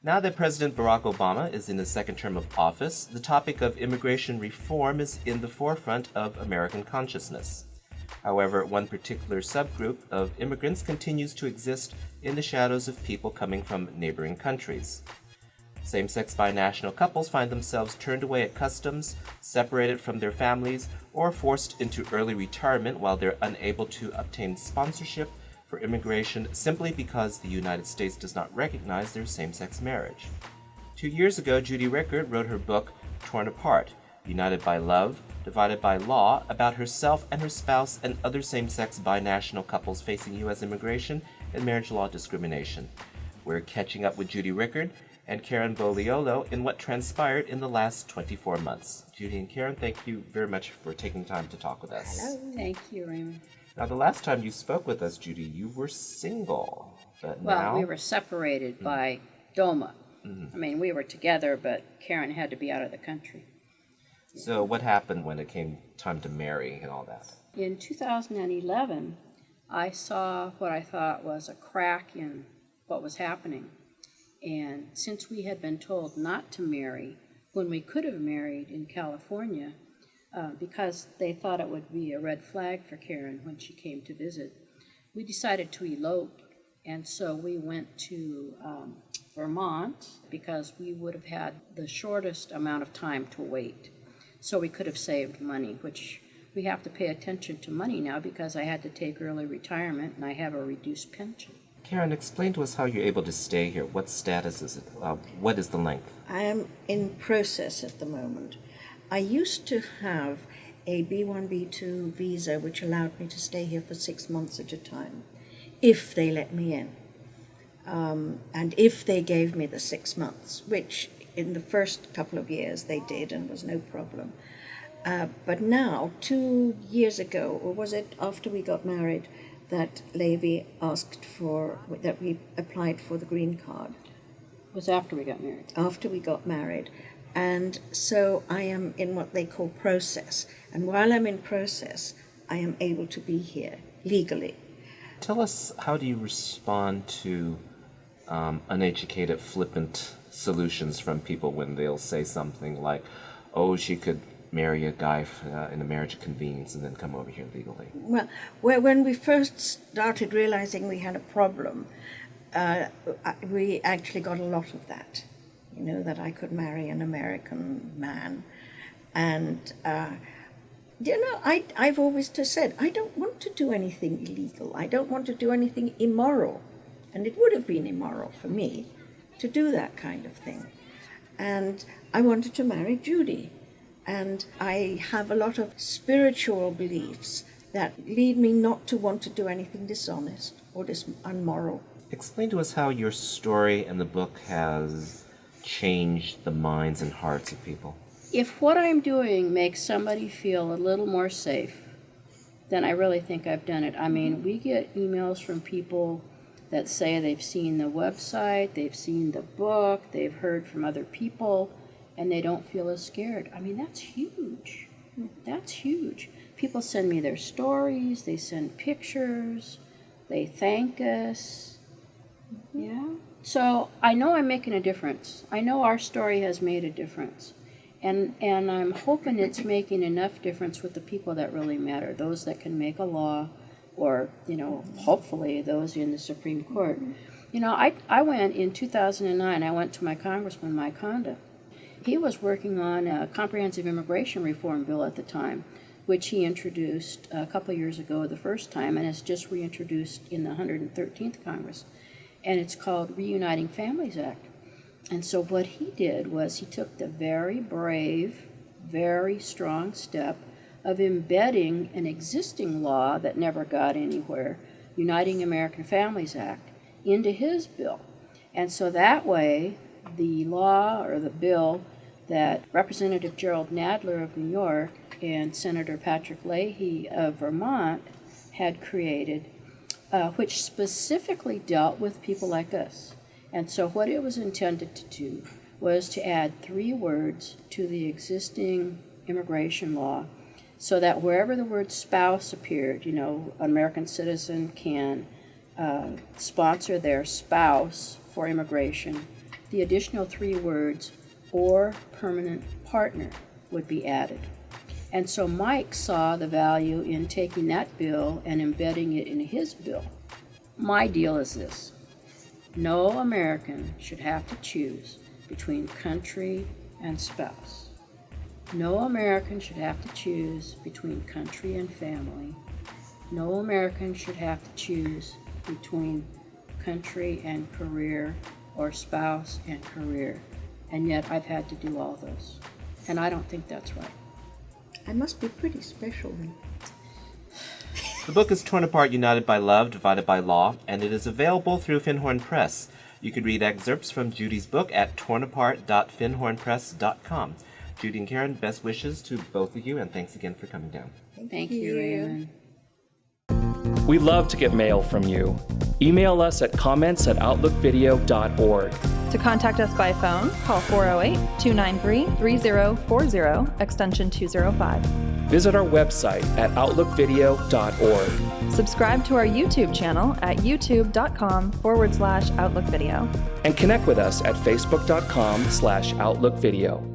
Now that President Barack Obama is in his second term of office, the topic of immigration reform is in the forefront of American consciousness. However, one particular subgroup of immigrants continues to exist in the shadows of people coming from neighboring countries. Same-sex binational couples find themselves turned away at customs, separated from their families, or forced into early retirement while they're unable to obtain sponsorship for immigration simply because the United States does not recognize their same-sex marriage. 2 years ago, Judy Rickard wrote her book, Torn Apart, United by Love, Divided by Law, about herself and her spouse and other same-sex binational couples facing U.S. immigration and marriage law discrimination. We're catching up with Judy Rickard and Karen Boliolo in what transpired in the last 24 months. Judy and Karen, thank you very much for taking time to talk with us. Hello. Thank you, Raymond. Now, the last time you spoke with us, Judy, you were single, but Well, now... we were separated by DOMA. I mean, we were together, but Karen had to be out of the country. So what happened when it came time to marry and all that? In 2011, I saw what I thought was a crack in what was happening. And since we had been told not to marry when we could have married in California, because they thought it would be a red flag for Karen when she came to visit, we decided to elope. And so we went to Vermont because we would have had the shortest amount of time to wait. So we could have saved money, which we have to pay attention to money now because I had to take early retirement and I have a reduced pension. Karen, explain to us how you're able to stay here. What status is it? What is the length? I am in process at the moment. I used to have a B1, B2 visa which allowed me to stay here for 6 months at a time, if they let me in. And if they gave me the 6 months, which in the first couple of years they did and was no problem. But now, 2 years ago, or was it after we got married, that Levy asked for, that we applied for the green card. It was after we got married. After we got married. And so I am in what they call process. And while I'm in process, I am able to be here legally. Tell us, how do you respond to uneducated, flippant solutions from people when they'll say something like, oh, she could marry a guy in a marriage of convenience and then come over here legally? Well, when we first started realizing we had a problem, we actually got a lot of that. You know, that I could marry an American man. And, I've always just said, I don't want to do anything illegal. I don't want to do anything immoral. And it would have been immoral for me to do that kind of thing. And I wanted to marry Judy. And I have a lot of spiritual beliefs that lead me not to want to do anything dishonest or unmoral. Explain to us how your story and the book has changed the minds and hearts of people. If what I'm doing makes somebody feel a little more safe, then I really think I've done it. I mean, we get emails from people that say they've seen the website, they've seen the book, they've heard from other people, and they don't feel as scared. I mean, that's huge. That's huge. People send me their stories, they send pictures, they thank us. Yeah. So I know I'm making a difference. I know our story has made a difference. And I'm hoping it's making enough difference with the people that really matter, those that can make a law, or, hopefully those in the Supreme Court. I went in 2009, I went to my Congressman, Mike Honda. He was working on a comprehensive immigration reform bill at the time, which he introduced a couple years ago the first time, and has just reintroduced in the 113th Congress. And it's called Reuniting Families Act. And so what he did was he took the very brave, very strong step of embedding an existing law that never got anywhere, Uniting American Families Act, into his bill. And so that way, the law or the bill that Representative Gerald Nadler of New York and Senator Patrick Leahy of Vermont had created, which specifically dealt with people like us. And so what it was intended to do was to add 3 words to the existing immigration law so that wherever the word spouse appeared, an American citizen can sponsor their spouse for immigration the additional 3 words, or permanent partner, would be added. And so Mike saw the value in taking that bill and embedding it in his bill. My deal is this: no American should have to choose between country and spouse. No American should have to choose between country and family. No American should have to choose between country and career or spouse and career. And yet I've had to do all those. And I don't think that's right. I must be pretty special then. The book is Torn Apart, United by Love, Divided by Law, and it is available through Finhorn Press. You can read excerpts from Judy's book at tornapart.finhornpress.com. Judy and Karen, best wishes to both of you, and thanks again for coming down. Thank you, Raymond. We love to get mail from you. Email us at comments@outlookvideo.org. To contact us by phone, call 408-293-3040, extension 205. Visit our website at outlookvideo.org. Subscribe to our YouTube channel at youtube.com/outlookvideo. And connect with us at facebook.com/outlookvideo.